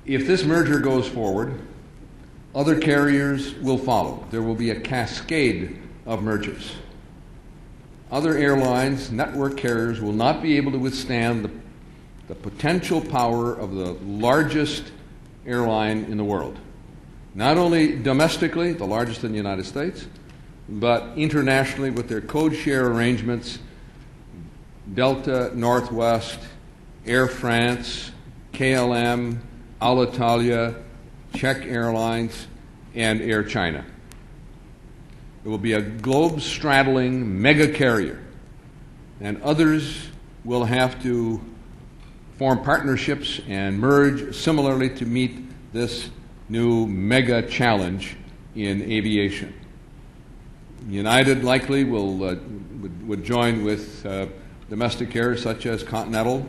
If this merger goes forward, other carriers will follow. There will be a cascade of mergers. Other airlines, network carriers, will not be able to withstand the potential power of the largest airline in the world. Not only domestically, the largest in the United States, but internationally with their code share arrangements, Delta, Northwest, Air France, KLM, Alitalia, Czech Airlines, and Air China. It will be a globe-straddling mega carrier, and others will have to form partnerships and merge similarly to meet this new mega challenge in aviation. United likely would join with domestic carriers such as Continental.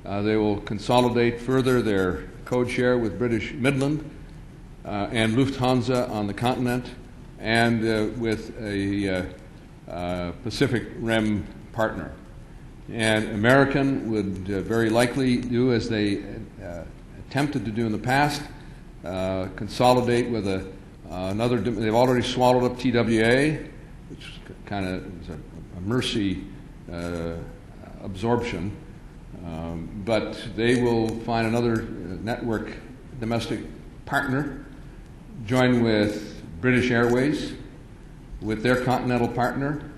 They will consolidate further their code share with British Midland and Lufthansa on the continent, and with a Pacific Rim partner. And American would very likely do as they attempted to do in the past, consolidate with another. They've already swallowed up TWA, which kind of is a mercy absorption, but they will find another network domestic partner, join with British Airways, with their continental partner,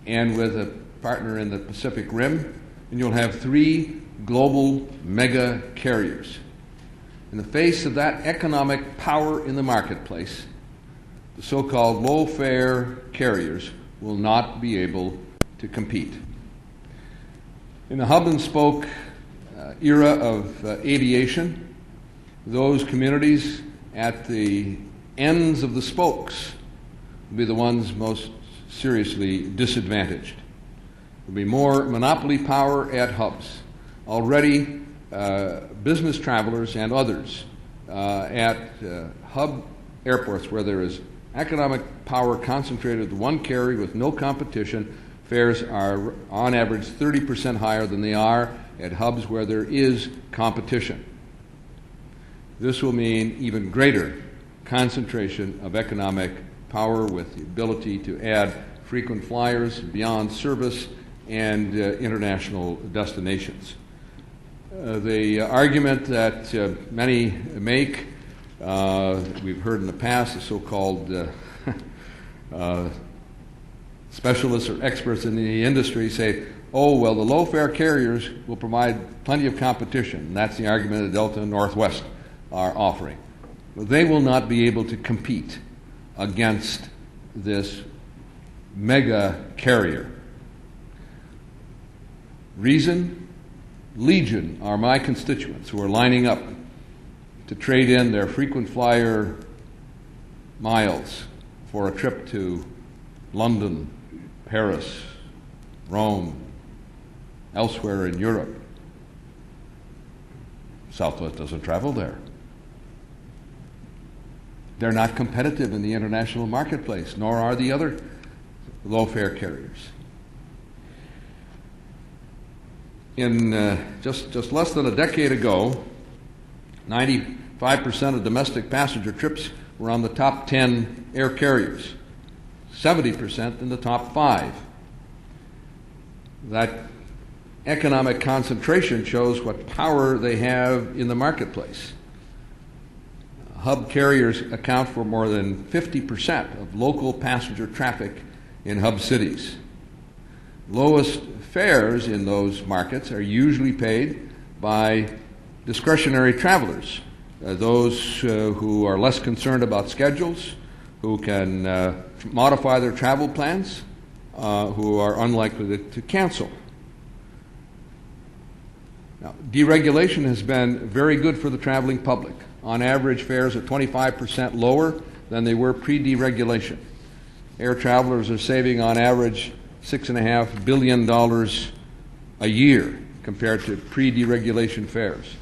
and with a partner in the Pacific Rim, and you'll have 3 global mega carriers. In the face of that economic power in the marketplace, the so-called low-fare carriers will not be able to compete. In the hub-and-spoke era of aviation, those communities at the ends of the spokes will be the ones most seriously disadvantaged. There will be more monopoly power at hubs. Already, business travelers and others at hub airports where there is economic power concentrated with one carrier with no competition, fares are on average 30% higher than they are at hubs where there is competition. This will mean even greater concentration of economic power with the ability to add frequent flyers, beyond service, and international destinations. The argument that many make, we've heard in the past, the so-called specialists or experts in the industry say, oh, well, the low-fare carriers will provide plenty of competition. And that's the argument that Delta and Northwest are offering. But they will not be able to compete against this mega carrier. Reason? Legion are my constituents who are lining up to trade in their frequent flyer miles for a trip to London, Paris, Rome, elsewhere in Europe. Southwest doesn't travel there. They're not competitive in the international marketplace, nor are the other low-fare carriers. In just less than a decade ago, 95% of domestic passenger trips were on the top 10 air carriers, 70% in the top 5. That economic concentration shows what power they have in the marketplace. Hub carriers account for more than 50% of local passenger traffic in hub cities. Lowest fares in those markets are usually paid by discretionary travelers, those who are less concerned about schedules, who can modify their travel plans, who are unlikely to cancel. Now, deregulation has been very good for the traveling public. On average, fares are 25% lower than they were pre-deregulation. Air travelers are saving on average $6.5 billion a year compared to pre-deregulation fares.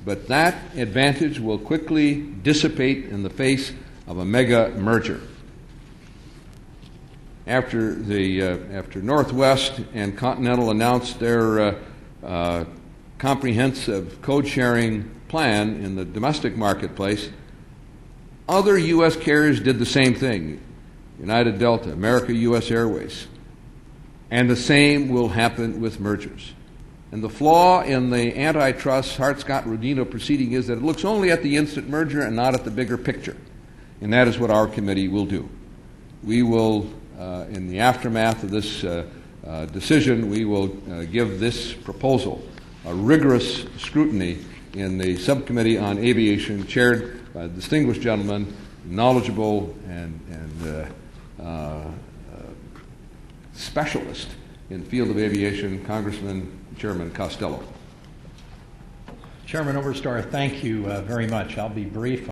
But that advantage will quickly dissipate in the face of a mega merger. After Northwest and Continental announced their comprehensive code-sharing plan in the domestic marketplace, other U.S. carriers did the same thing. United, Delta, America, U.S. Airways. And the same will happen with mergers. And the flaw in the antitrust Hart-Scott-Rodino proceeding is that it looks only at the instant merger and not at the bigger picture. And that is what our committee will do. We will, in the aftermath of this decision, we will give this proposal a rigorous scrutiny in the subcommittee on aviation, chaired by a distinguished gentleman, knowledgeable and specialist in the field of aviation, Congressman Chairman Costello. Chairman Oberstar, thank you very much. I'll be brief.